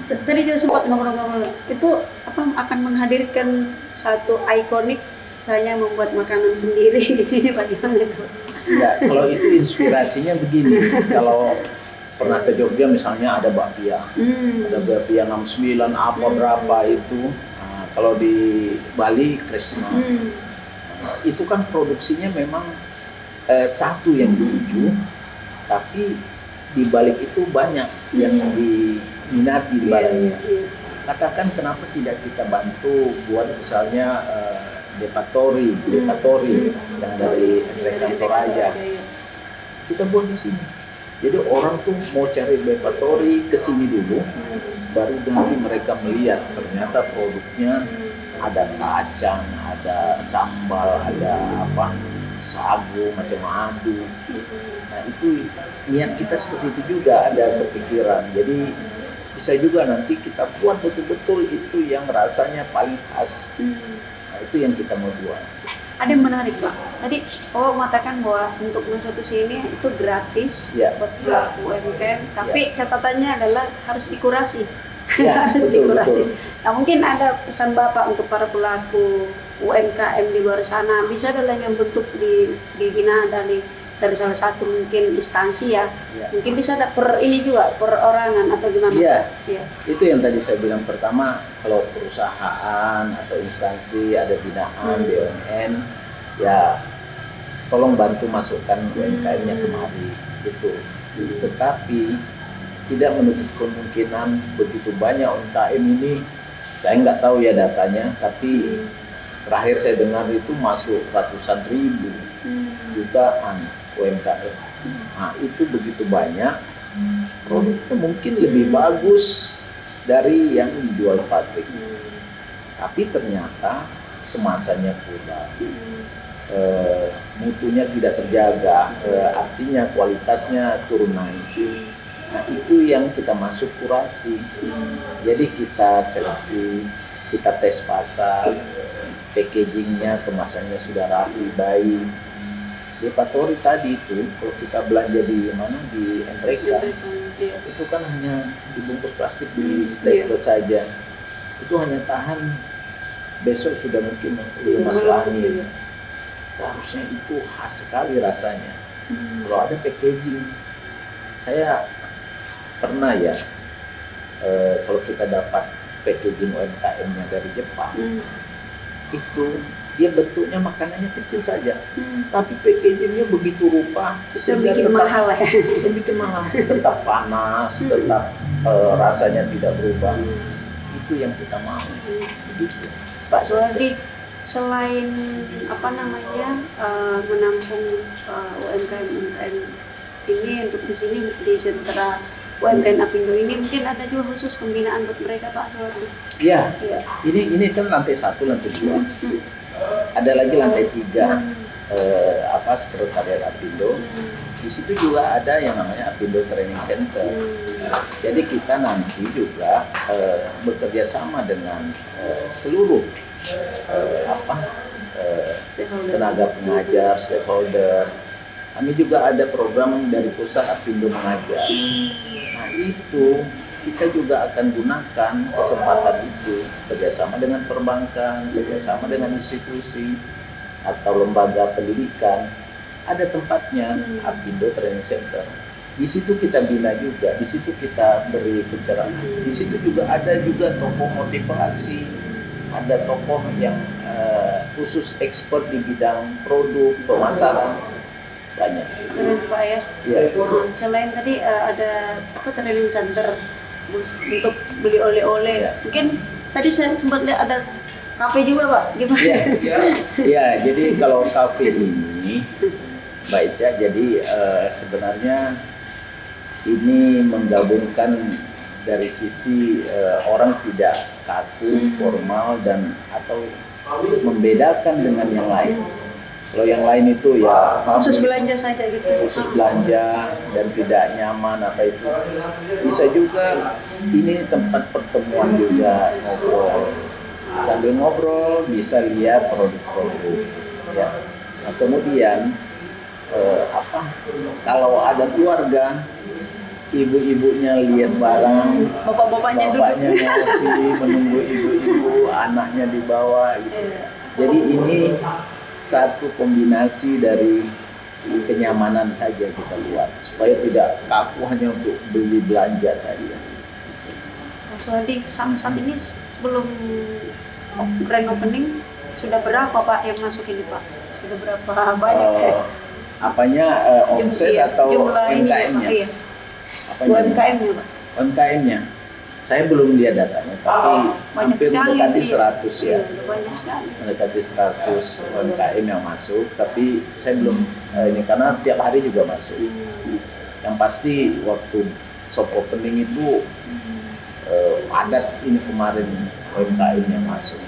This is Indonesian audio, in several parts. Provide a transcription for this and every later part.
Tadi juga sempat ngobrol-ngobrol itu apa akan menghadirkan satu ikonik saya membuat makanan sendiri di sini, bagaimana itu? Enggak, kalau itu inspirasinya begini. Kalau pernah ke Jogja misalnya ada bakpia, ada bakpia 69 apa berapa itu. Nah, kalau di Bali Krishna, itu kan produksinya memang satu yang dituju, tapi di balik itu banyak yang diminati barangnya. Katakan kenapa tidak kita bantu buat misalnya depatori yang dari Entrekan Toraja, kita buat di sini. Jadi orang tuh mau cari depatori ke sini dulu, baru nanti mereka melihat ternyata produknya ada kacang, ada sambal, ada apa sagu, macam madu. Nah itu niat kita seperti itu juga, ada kepikiran. Jadi bisa juga nanti kita buat betul-betul itu yang rasanya paling khas. Nah itu yang kita mau buat. Ada yang menarik Pak, tadi mengatakan bahwa untuk masuk ke sini itu gratis buat pelaku UMKM, tapi catatannya adalah harus dikurasi. Harus dikurasi. Nah mungkin ada pesan Bapak untuk para pelaku UMKM di luar sana, bisa adalah yang bentuk dibina dari salah satu mungkin instansi mungkin bisa ada ini juga perorangan atau gimana? Itu yang tadi saya bilang pertama, kalau perusahaan atau instansi ada binaan BUMN, ya tolong bantu masukkan UMKM-nya kemari gitu. Tetapi tidak menutup kemungkinan begitu banyak UMKM ini, saya nggak tahu ya datanya, tapi terakhir saya dengar itu masuk ratusan ribu, jutaan UMKM. Nah itu begitu banyak, produknya mungkin lebih bagus dari yang dijual pabrik, tapi ternyata kemasannya kurang, mutunya tidak terjaga, artinya kualitasnya turun naik. Nah itu yang kita masuk kurasi. Jadi kita seleksi, kita tes pasar, packagingnya, kemasannya sudah rapi, baik. Depatori tadi itu, kalau kita belanja di mana, di Entrekan, itu kan hanya dibungkus plastik di stapler saja. Itu hanya tahan, besok sudah mungkin masuk angin. Seharusnya itu khas sekali rasanya. Kalau ada packaging, saya pernah ya, kalau kita dapat packaging UMKM-nya dari Jepang, itu dia bentuknya makanannya kecil saja, tapi packagingnya begitu rupa sehingga bikin mahal ya. Bikin mahal, tetap panas, tetap rasanya tidak berubah. Itu yang kita mau. Begitu. Pak Suwardi, selain apa namanya menampung UMKM ini untuk di sini di sentra UMKM Apindo ini, mungkin ada juga khusus pembinaan buat mereka Pak Suwardi? Iya. Ini kan lantai 1, lantai 2. Ada lagi lantai 3, sekretariat Apindo. Di situ juga ada yang namanya Apindo Training Center. Jadi kita nanti juga bekerja sama dengan seluruh tenaga pengajar, stakeholder. Kami juga ada program dari pusat Apindo Mengajar. Nah itu kita juga akan gunakan kesempatan itu kerjasama dengan perbankan, kerjasama dengan institusi atau lembaga pendidikan. Ada tempatnya Apindo Training Center. Di situ kita bina juga, di situ kita beri pencerahan. Di situ juga ada tokoh motivasi, ada tokoh yang khusus expert di bidang produk pemasaran, banyak. Keren Pak ya. Selain tadi ada training center untuk beli oleh-oleh, mungkin tadi saya sempat lihat ada kafe juga Pak, gimana? Iya, jadi kalau kafe ini Mbak Ica, jadi sebenarnya ini menggabungkan dari sisi orang tidak kaku, formal, dan atau membedakan dengan yang lain. Kalau yang lain itu ya khusus belanja saja gitu. Khusus belanja dan tidak nyaman apa itu. Bisa juga ini tempat pertemuan juga, ngobrol. Sambil ngobrol bisa lihat produk-produk ya. Nah, kemudian kalau ada keluarga ibu-ibunya lihat barang, bapaknya ngopi, menunggu ibu-ibu, anaknya di bawah gitu. Jadi ini satu kombinasi dari kenyamanan saja kita buat supaya tidak kaku hanya untuk beli belanja saja. Mas Waldi, saat ini sebelum grand opening sudah berapa Pak yang masuk ini Pak? Sudah berapa banyak apanya omset atau UMKM-nya? Iya. UMKM-nya Pak? UMKM-nya saya belum lihat datanya, tapi hampir mendekati 100 ya. Banyak sekali. Mendekati 100 UMKM yang masuk, tapi saya belum ini karena tiap hari juga masuk. Yang pasti waktu soft opening itu padat ini kemarin UMKM yang masuk.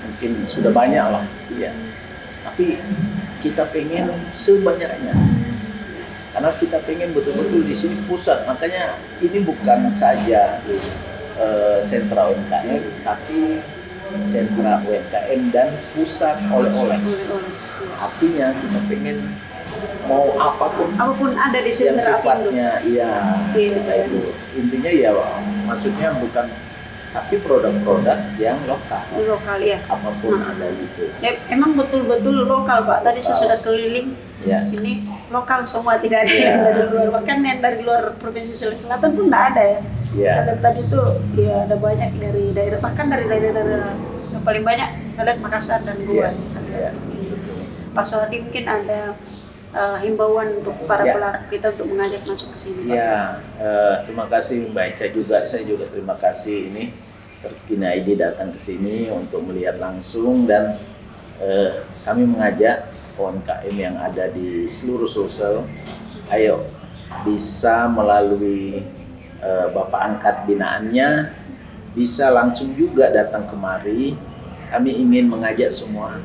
Mungkin sudah banyak lah, ya. Tapi kita pengen sebanyaknya. Karena kita pengen betul-betul di sini pusat, makanya ini bukan saja sentra UMKM, tapi sentra UMKM dan pusat oleh-oleh. Artinya kita pengen mau apapun ada di yang sentra sifatnya, itu intinya ya, maksudnya bukan, tapi produk-produk yang lokal ya, apapun ada gitu. Emang betul-betul lokal Pak. Tadi saya sudah keliling, ini lokal semua, tidak ada yang dari luar. Bahkan yang dari luar Provinsi Sulawesi Selatan pun tidak ada ya. Saya lihat tadi itu ya ada banyak dari daerah, bahkan dari daerah yang paling banyak saya lihat Makassar dan Goa. Pak Sohadi mungkin ada himbauan untuk para pelaku kita untuk mengajak masuk ke sini Pak. Terima kasih Mbak Eca juga, saya juga terima kasih ini Kina ID datang ke sini untuk melihat langsung, dan kami mengajak UMKM yang ada di seluruh Sulsel, ayo bisa melalui Bapak angkat binaannya, bisa langsung juga datang kemari. Kami ingin mengajak semua,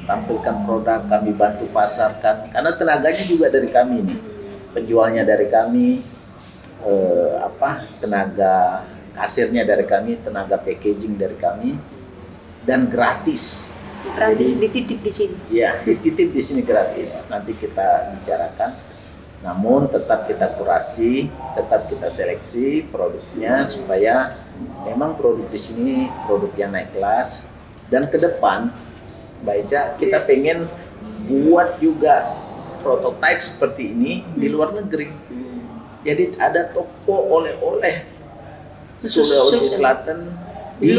tampilkan produk, kami bantu pasarkan, karena tenaganya juga dari kami nih, penjualnya dari kami, tenaga kasirnya dari kami, tenaga packaging dari kami, dan gratis. Gratis. Jadi, dititip di sini. Ya, dititip di sini gratis. Nanti kita bicarakan. Namun tetap kita kurasi, tetap kita seleksi produknya supaya memang produk di sini produk yang naik kelas, dan ke depan Mbak Eca, kita pengen buat juga prototipe seperti ini di luar negeri. Jadi ada toko oleh-oleh Sulawesi Selatan di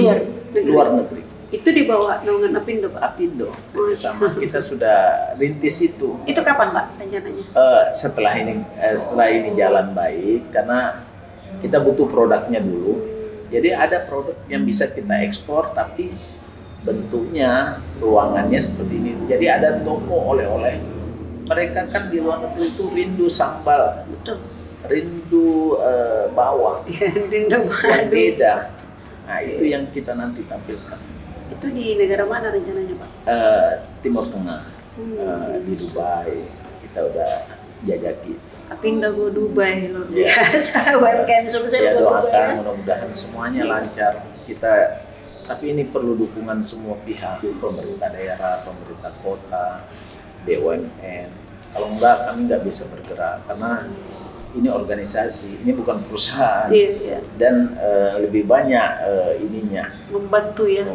luar negeri. Itu di bawah naungan Apindo Pak? Apindo, sama kita sudah rintis itu. Itu kapan Pak rencananya? Setelah ini jalan baik, karena kita butuh produknya dulu. Jadi ada produk yang bisa kita ekspor, tapi bentuknya, ruangannya seperti ini. Jadi ada toko oleh-oleh. Mereka kan di luar negeri itu rindu sambal, rindu bawang, rindu yang beda. Nah itu yang kita nanti tampilkan. Itu di negara mana rencananya Pak? Timur Tengah, di Dubai. Kita udah jajaki. Apindo go Dubai, luar biasa. UMKM Sulsel ya, go Dubai. Doakan mudah-mudahan semuanya lancar. Tapi ini perlu dukungan semua pihak, pemerintah daerah, pemerintah kota, BUMN. Kalau enggak, kami nggak bisa bergerak, karena ini organisasi, ini bukan perusahaan. Dan lebih banyak membantu ya,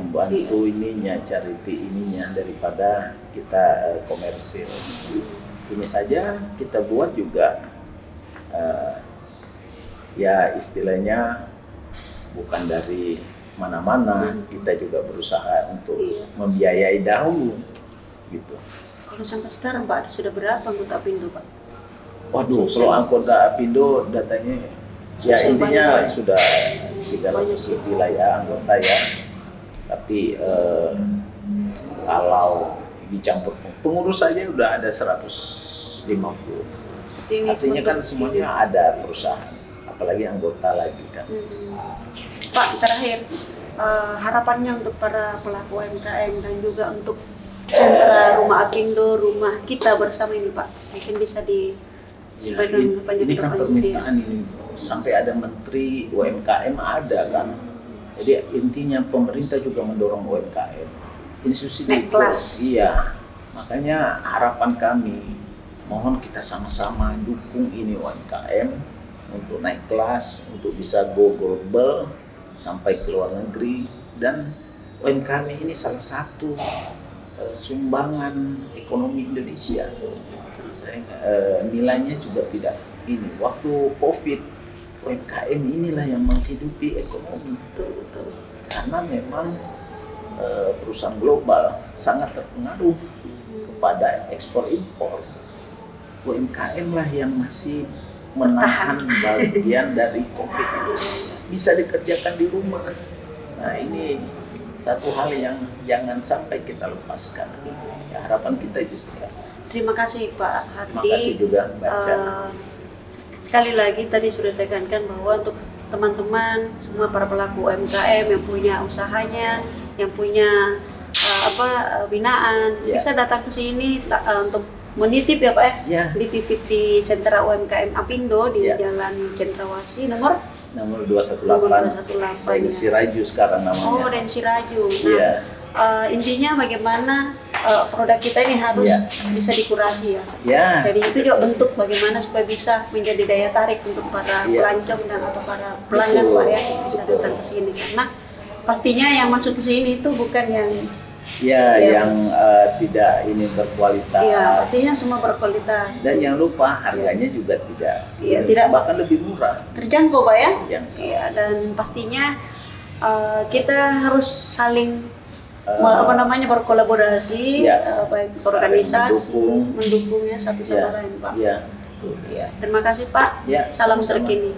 ininya, charity ininya, daripada kita komersil. Ini saja kita buat juga ya istilahnya bukan dari mana-mana, kita juga berusaha untuk membiayai dahulu gitu. Kalau sampai sekarang Pak, sudah berapa anggota Apindo Pak? Waduh, kalau anggota Apindo datanya ya intinya sudah 300 lebih lah ya anggota ya. Tapi kalau dicampur pengurus saja udah ada 150. Artinya kan semuanya ada perusahaan, apalagi anggota lagi kan. Pak, terakhir harapannya untuk para pelaku UMKM dan juga untuk sentra Rumah Apindo, rumah kita bersama ini Pak, mungkin bisa disampaikan ini kan permintaan ini sampai ada menteri UMKM ada kan. Jadi intinya pemerintah juga mendorong UMKM, institusi naik kelas. Iya, makanya harapan kami mohon kita sama-sama dukung ini UMKM untuk naik kelas, untuk bisa go global sampai ke luar negeri. Dan UMKM ini salah satu sumbangan ekonomi Indonesia. Nilainya juga tidak ini. Waktu COVID, UMKM inilah yang menghidupi ekonomi. Karena memang perusahaan global sangat terpengaruh kepada ekspor impor. UMKM lah yang masih menahan bagian dari COVID ini. Bisa dikerjakan di rumah. Nah, ini satu hal yang jangan sampai kita lepaskan. Ya, harapan kita juga. Terima kasih Pak Hardy. Terima kasih juga Mbak Chan. Sekali lagi tadi sudah tekankan bahwa untuk teman-teman semua para pelaku UMKM yang punya usahanya, yang punya binaan, bisa datang ke sini untuk menitip ya Pak ya. Dititip di sentra UMKM Apindo di Jalan Cendrawasih nomor 218. Densi Raju sekarang namanya. Oh, Densi Raju. Nah, intinya bagaimana produk kita ini harus bisa dikurasi ya. Jadi itu juga bentuk bagaimana supaya bisa menjadi daya tarik untuk para pelancong dan atau para pelanggan Pak ya, bisa datang ke sini. Karena pastinya yang masuk ke sini itu bukan yang yang tidak ini berkualitas. Iya, pastinya semua berkualitas. Dan jangan lupa harganya juga tidak bahkan lebih murah. Terjangkau Pak ya. Iya, dan pastinya kita harus saling berkolaborasi, baik organisasi, mendukungnya satu sama lain Pak. Iya, betul. Terima kasih Pak. Salam terkini.